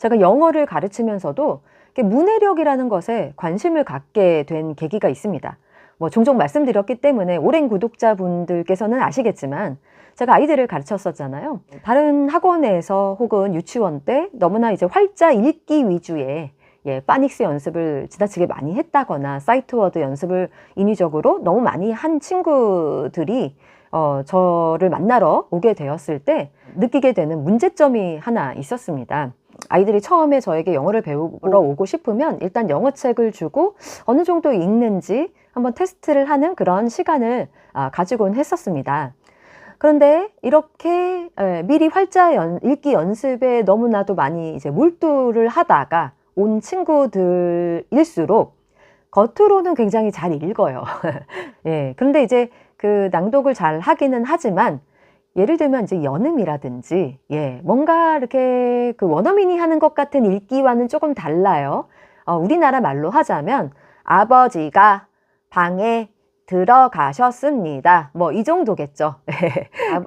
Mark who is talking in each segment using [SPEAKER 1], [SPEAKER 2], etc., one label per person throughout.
[SPEAKER 1] 제가 영어를 가르치면서도 문해력이라는 것에 관심을 갖게 된 계기가 있습니다. 뭐 종종 말씀드렸기 때문에 오랜 구독자분들께서는 아시겠지만 제가 아이들을 가르쳤었잖아요. 다른 학원에서 혹은 유치원 때 너무나 이제 활자 읽기 위주의 파닉스 연습을 지나치게 많이 했다거나 사이트워드 연습을 인위적으로 너무 많이 한 친구들이 저를 만나러 오게 되었을 때 느끼게 되는 문제점이 하나 있었습니다. 아이들이 처음에 저에게 영어를 배우러 오고 싶으면 일단 영어책을 주고 어느 정도 읽는지 한번 테스트를 하는 그런 시간을 가지곤 했었습니다. 그런데 이렇게 미리 활자 읽기 연습에 너무나도 많이 이제 몰두를 하다가 온 친구들일수록 겉으로는 굉장히 잘 읽어요. 예, 그런데 이제 그 낭독을 잘 하기는 하지만 예를 들면 이제 연음이라든지 뭔가 이렇게 그 원어민이 하는 것 같은 읽기와는 조금 달라요. 우리나라 말로 하자면 아버지가 방에 들어가셨습니다. 뭐 이 정도겠죠.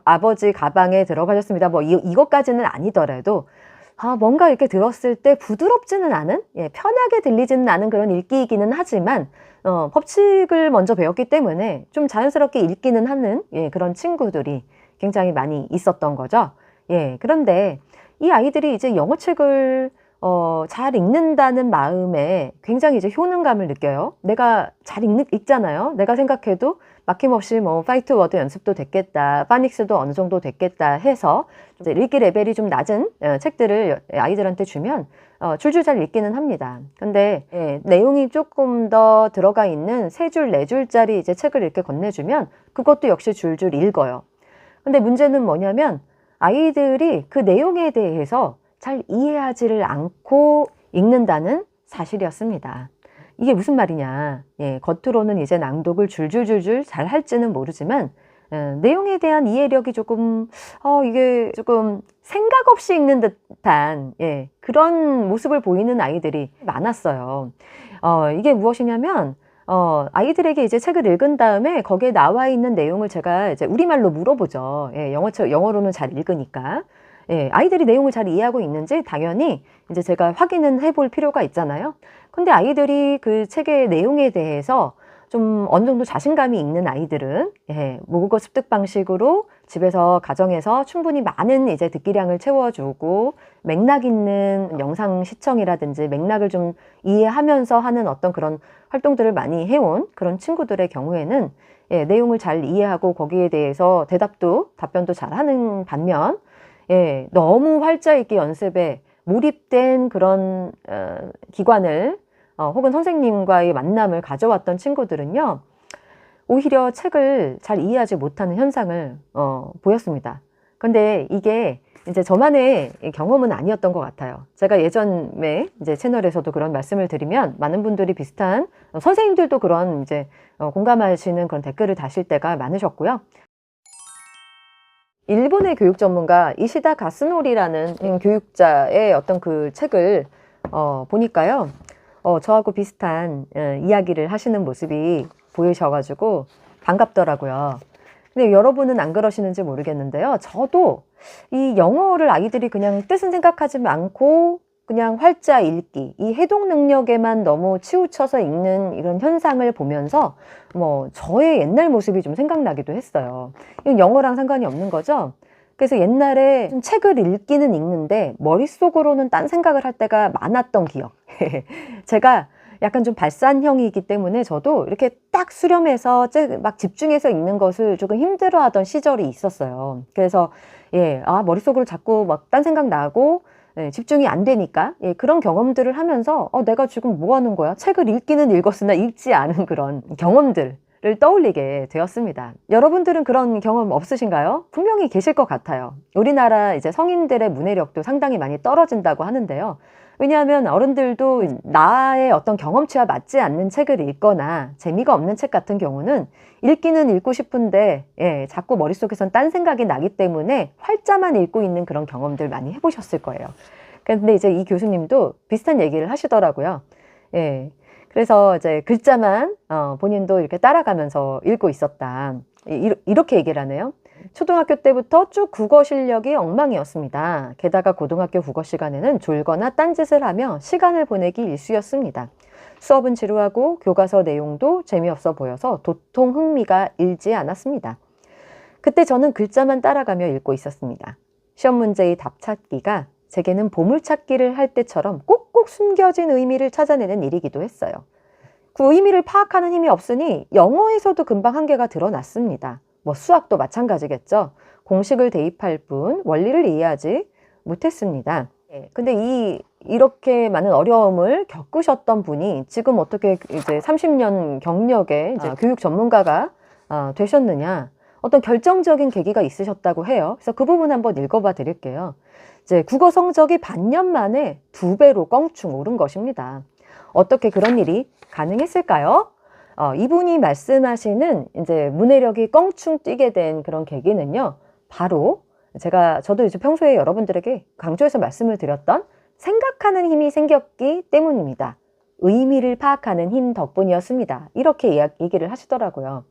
[SPEAKER 1] 아버지 가방에 들어가셨습니다. 뭐 이것까지는 아니더라도 뭔가 이렇게 들었을 때 부드럽지는 않은, 편하게 들리지는 않은 그런 읽기이기는 하지만 법칙을 먼저 배웠기 때문에 좀 자연스럽게 읽기는 하는 그런 친구들이 굉장히 많이 있었던 거죠. 그런데 이 아이들이 이제 영어책을 잘 읽는다는 마음에 굉장히 이제 효능감을 느껴요. 내가 잘 읽잖아요. 내가 생각해도 막힘없이 뭐 파이트 워드 연습도 됐겠다, 파닉스도 어느 정도 됐겠다 해서 이제 읽기 레벨이 좀 낮은 책들을 아이들한테 주면 줄줄 잘 읽기는 합니다. 근데 내용이 조금 더 들어가 있는 3줄, 4줄짜리 이제 책을 이렇게 건네주면 그것도 역시 줄줄 읽어요. 근데 문제는 뭐냐면 아이들이 그 내용에 대해서 잘 이해하지를 않고 읽는다는 사실이었습니다. 이게 무슨 말이냐. 겉으로는 이제 낭독을 줄줄줄줄 잘 할지는 모르지만 내용에 대한 이해력이 조금 이게 조금 생각 없이 읽는 듯한 그런 모습을 보이는 아이들이 많았어요. 이게 무엇이냐면 아이들에게 이제 책을 읽은 다음에 거기에 나와 있는 내용을 제가 이제 우리말로 물어보죠. 영어로는 잘 읽으니까. 아이들이 내용을 잘 이해하고 있는지 당연히 이제 제가 확인은 해볼 필요가 있잖아요. 근데 아이들이 그 책의 내용에 대해서 좀 어느 정도 자신감이 있는 아이들은 모국어 습득 방식으로 집에서 가정에서 충분히 많은 이제 듣기량을 채워주고 맥락 있는 영상 시청이라든지 맥락을 좀 이해하면서 하는 어떤 그런 활동들을 많이 해온 그런 친구들의 경우에는 내용을 잘 이해하고 거기에 대해서 답변도 잘 하는 반면 너무 활자 읽기 연습에 몰입된 그런 기관을 혹은 선생님과의 만남을 가져왔던 친구들은요, 오히려 책을 잘 이해하지 못하는 현상을 보였습니다. 근데 이게 이제 저만의 경험은 아니었던 것 같아요. 제가 예전에 이제 채널에서도 그런 말씀을 드리면 많은 분들이 비슷한 선생님들도 그런 이제 공감하시는 그런 댓글을 다실 때가 많으셨고요. 일본의 교육 전문가 이시다 가스노리라는 교육자의 어떤 그 책을 보니까요. 저하고 비슷한 이야기를 하시는 모습이 보이셔가지고 반갑더라고요. 근데 여러분은 안 그러시는지 모르겠는데요. 저도 이 영어를 아이들이 그냥 뜻은 생각하지 않고 그냥 활자 읽기, 이 해독 능력에만 너무 치우쳐서 읽는 이런 현상을 보면서 뭐 저의 옛날 모습이 좀 생각나기도 했어요. 이건 영어랑 상관이 없는 거죠. 그래서 옛날에 좀 책을 읽기는 읽는데 머릿속으로는 딴 생각을 할 때가 많았던 기억. 제가 약간 좀 발산형이기 때문에 저도 이렇게 딱 수렴해서 막 집중해서 읽는 것을 조금 힘들어하던 시절이 있었어요. 그래서 머릿속으로 자꾸 막 딴 생각 나고 집중이 안 되니까 그런 경험들을 하면서 내가 지금 뭐 하는 거야? 책을 읽기는 읽었으나 읽지 않은 그런 경험들을 떠올리게 되었습니다. 여러분들은 그런 경험 없으신가요? 분명히 계실 것 같아요. 우리나라 이제 성인들의 문해력도 상당히 많이 떨어진다고 하는데요. 왜냐하면 어른들도 나의 어떤 경험치와 맞지 않는 책을 읽거나 재미가 없는 책 같은 경우는 읽기는 읽고 싶은데 자꾸 머릿속에선 딴 생각이 나기 때문에 활자만 읽고 있는 그런 경험들 많이 해보셨을 거예요. 근데 이제 이 교수님도 비슷한 얘기를 하시더라고요. 그래서 이제 글자만 본인도 이렇게 따라가면서 읽고 있었다. 이렇게 얘기를 하네요. 초등학교 때부터 쭉 국어 실력이 엉망이었습니다. 게다가 고등학교 국어 시간에는 졸거나 딴짓을 하며 시간을 보내기 일쑤였습니다. 수업은 지루하고 교과서 내용도 재미없어 보여서 도통 흥미가 일지 않았습니다. 그때 저는 글자만 따라가며 읽고 있었습니다. 시험 문제의 답 찾기가 제게는 보물찾기를 할 때처럼 꼭꼭 숨겨진 의미를 찾아내는 일이기도 했어요. 그 의미를 파악하는 힘이 없으니 영어에서도 금방 한계가 드러났습니다. 뭐 수학도 마찬가지겠죠. 공식을 대입할 뿐 원리를 이해하지 못했습니다. 근데 이렇게 많은 어려움을 겪으셨던 분이 지금 어떻게 이제 30년 경력의 이제 교육 전문가가 되셨느냐? 어떤 결정적인 계기가 있으셨다고 해요. 그래서 그 부분 한번 읽어봐 드릴게요. 이제 국어 성적이 반년 만에 2배로 껑충 오른 것입니다. 어떻게 그런 일이 가능했을까요? 이분이 말씀하시는 이제 문해력이 껑충 뛰게 된 그런 계기는요. 바로 저도 이제 평소에 여러분들에게 강조해서 말씀을 드렸던 생각하는 힘이 생겼기 때문입니다. 의미를 파악하는 힘 덕분이었습니다. 이렇게 얘기를 하시더라고요.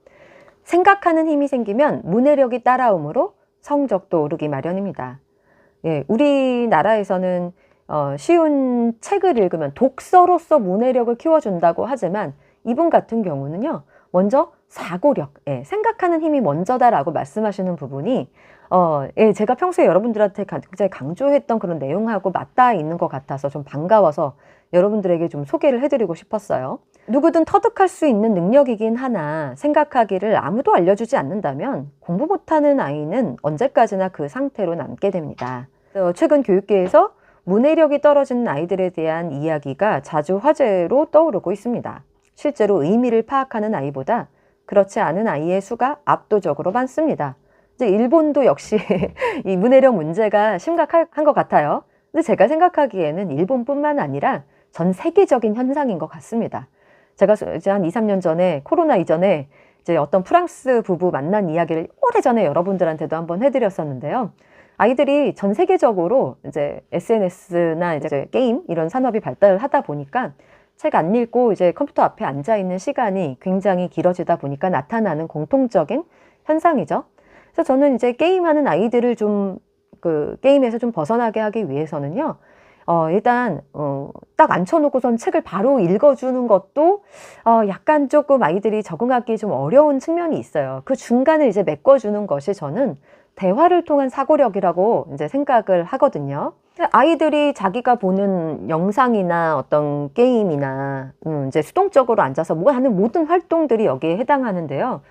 [SPEAKER 1] 생각하는 힘이 생기면 문해력이 따라오므로 성적도 오르기 마련입니다. 예, 우리나라에서는 쉬운 책을 읽으면 독서로서 문해력을 키워준다고 하지만 이분 같은 경우는요, 먼저 사고력, 생각하는 힘이 먼저다라고 말씀하시는 부분이 제가 평소에 여러분들한테 굉장히 강조했던 그런 내용하고 맞닿아 있는 것 같아서 좀 반가워서 여러분들에게 좀 소개를 해드리고 싶었어요. 누구든 터득할 수 있는 능력이긴 하나 생각하기를 아무도 알려주지 않는다면 공부 못하는 아이는 언제까지나 그 상태로 남게 됩니다. 최근 교육계에서 문해력이 떨어지는 아이들에 대한 이야기가 자주 화제로 떠오르고 있습니다. 실제로 의미를 파악하는 아이보다 그렇지 않은 아이의 수가 압도적으로 많습니다. 이제 일본도 역시 이 문해력 문제가 심각한 것 같아요. 근데 제가 생각하기에는 일본뿐만 아니라 전 세계적인 현상인 것 같습니다. 제가 이제 한 2, 3년 전에 코로나 이전에 이제 어떤 프랑스 부부 만난 이야기를 오래전에 여러분들한테도 한번 해드렸었는데요. 아이들이 전 세계적으로 이제 SNS나 이제 게임 이런 산업이 발달하다 보니까 책 안 읽고 이제 컴퓨터 앞에 앉아 있는 시간이 굉장히 길어지다 보니까 나타나는 공통적인 현상이죠. 그래서 저는 이제 게임하는 아이들을 좀 게임에서 좀 벗어나게 하기 위해서는요. 일단 딱 앉혀놓고선 책을 바로 읽어주는 것도 약간 조금 아이들이 적응하기 좀 어려운 측면이 있어요. 그 중간을 이제 메꿔주는 것이 저는 대화를 통한 사고력이라고 이제 생각을 하거든요. 아이들이 자기가 보는 영상이나 어떤 게임이나 이제 수동적으로 앉아서 뭐 하는 모든 활동들이 여기에 해당하는데요.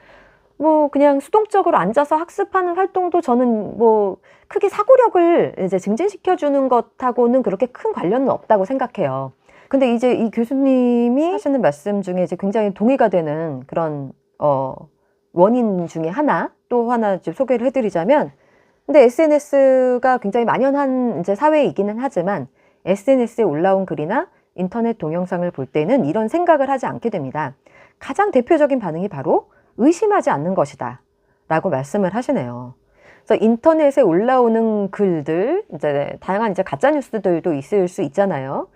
[SPEAKER 1] 뭐 그냥 수동적으로 앉아서 학습하는 활동도 저는 뭐 크게 사고력을 이제 증진시켜주는 것하고는 그렇게 큰 관련은 없다고 생각해요. 근데 이제 이 교수님이 하시는 말씀 중에 이제 굉장히 동의가 되는 그런 원인 중에 또 하나 좀 소개를 해드리자면, 근데 SNS가 굉장히 만연한 이제 사회이기는 하지만 SNS에 올라온 글이나 인터넷 동영상을 볼 때는 이런 생각을 하지 않게 됩니다. 가장 대표적인 반응이 바로 의심하지 않는 것이다 라고 말씀을 하시네요. 그래서 인터넷에 올라오는 글들, 이제 다양한 이제 가짜 뉴스들도 있을 수 있잖아요.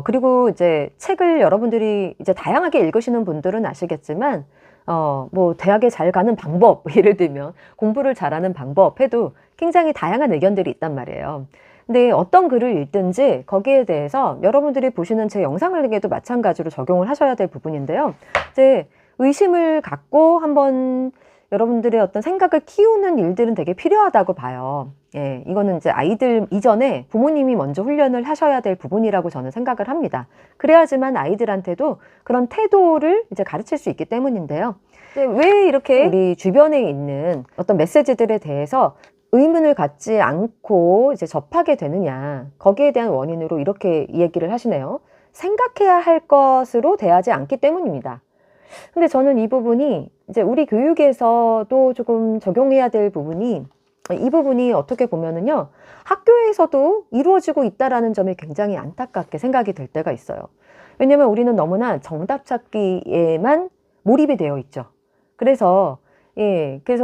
[SPEAKER 1] 그리고 이제 책을 여러분들이 이제 다양하게 읽으시는 분들은 아시겠지만, 뭐 대학에 잘 가는 방법, 예를 들면 공부를 잘하는 방법 해도 굉장히 다양한 의견들이 있단 말이에요. 근데 어떤 글을 읽든지 거기에 대해서 여러분들이 보시는 제 영상에도 마찬가지로 적용을 하셔야 될 부분인데요. 이제 의심을 갖고 한번 여러분들의 어떤 생각을 키우는 일들은 되게 필요하다고 봐요. 예, 이거는 이제 아이들 이전에 부모님이 먼저 훈련을 하셔야 될 부분이라고 저는 생각을 합니다. 그래야지만 아이들한테도 그런 태도를 이제 가르칠 수 있기 때문인데요. 왜 이렇게 우리 주변에 있는 어떤 메시지들에 대해서 의문을 갖지 않고 이제 접하게 되느냐, 거기에 대한 원인으로 이렇게 얘기를 하시네요. 생각해야 할 것으로 대하지 않기 때문입니다. 근데 저는 이 부분이 이제 우리 교육에서도 조금 적용해야 될 부분이, 이 부분이 어떻게 보면은요, 학교에서도 이루어지고 있다라는 점이 굉장히 안타깝게 생각이 될 때가 있어요. 왜냐면 우리는 너무나 정답 찾기에만 몰입이 되어 있죠. 그래서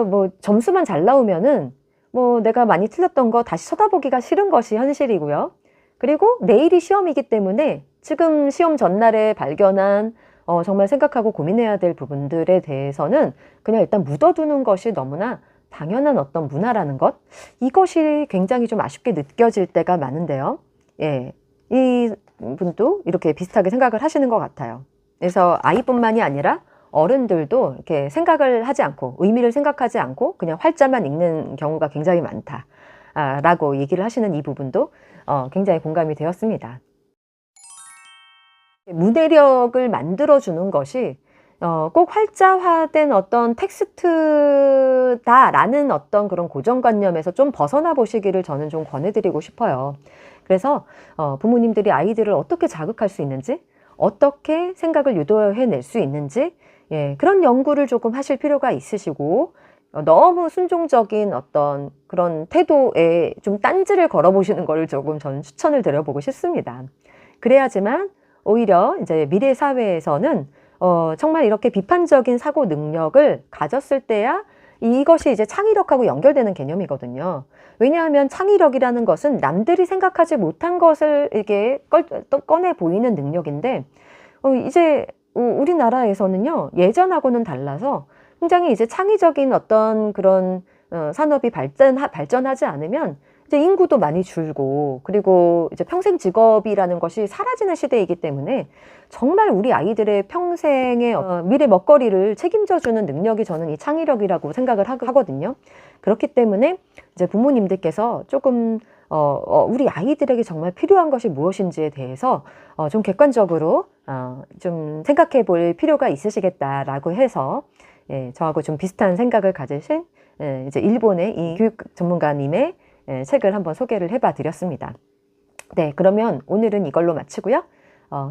[SPEAKER 1] 뭐 점수만 잘 나오면은 뭐 내가 많이 틀렸던 거 다시 쳐다보기가 싫은 것이 현실이고요. 그리고 내일이 시험이기 때문에 지금 시험 전날에 발견한 정말 생각하고 고민해야 될 부분들에 대해서는 그냥 일단 묻어두는 것이 너무나 당연한 어떤 문화라는 것, 이것이 굉장히 좀 아쉽게 느껴질 때가 많은데요. 예, 이 분도 이렇게 비슷하게 생각을 하시는 것 같아요. 그래서 아이뿐만이 아니라 어른들도 이렇게 생각을 하지 않고, 의미를 생각하지 않고 그냥 활자만 읽는 경우가 굉장히 많다 라고 얘기를 하시는 이 부분도 굉장히 공감이 되었습니다. 문해력을 만들어주는 것이 꼭 활자화된 어떤 텍스트다라는 어떤 그런 고정관념에서 좀 벗어나 보시기를 저는 좀 권해드리고 싶어요. 그래서 부모님들이 아이들을 어떻게 자극할 수 있는지, 어떻게 생각을 유도해낼 수 있는지, 예, 그런 연구를 조금 하실 필요가 있으시고, 너무 순종적인 어떤 그런 태도에 좀 딴지를 걸어보시는 거를 조금 저는 추천을 드려보고 싶습니다. 그래야지만 오히려 이제 미래 사회에서는 정말 이렇게 비판적인 사고 능력을 가졌을 때야 이것이 이제 창의력하고 연결되는 개념이거든요. 왜냐하면 창의력이라는 것은 남들이 생각하지 못한 것을 이게 꺼내 보이는 능력인데, 이제 우리나라에서는요, 예전하고는 달라서 굉장히 이제 창의적인 어떤 그런 산업이 발전하지 않으면 이제 인구도 많이 줄고, 그리고 이제 평생 직업이라는 것이 사라지는 시대이기 때문에 정말 우리 아이들의 평생의 미래 먹거리를 책임져주는 능력이 저는 이 창의력이라고 생각을 하거든요. 그렇기 때문에 이제 부모님들께서 조금 우리 아이들에게 정말 필요한 것이 무엇인지에 대해서 좀 객관적으로 좀 생각해 볼 필요가 있으시겠다라고 해서, 예, 저하고 좀 비슷한 생각을 가지신 이제 일본의 이 교육 전문가님의 책을 한번 소개를 해봐 드렸습니다. 네, 그러면 오늘은 이걸로 마치고요.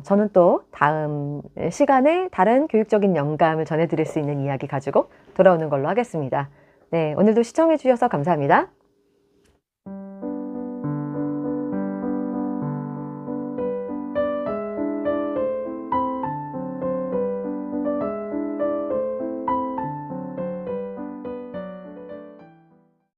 [SPEAKER 1] 저는 또 다음 시간에 다른 교육적인 영감을 전해드릴 수 있는 이야기 가지고 돌아오는 걸로 하겠습니다. 네, 오늘도 시청해 주셔서 감사합니다.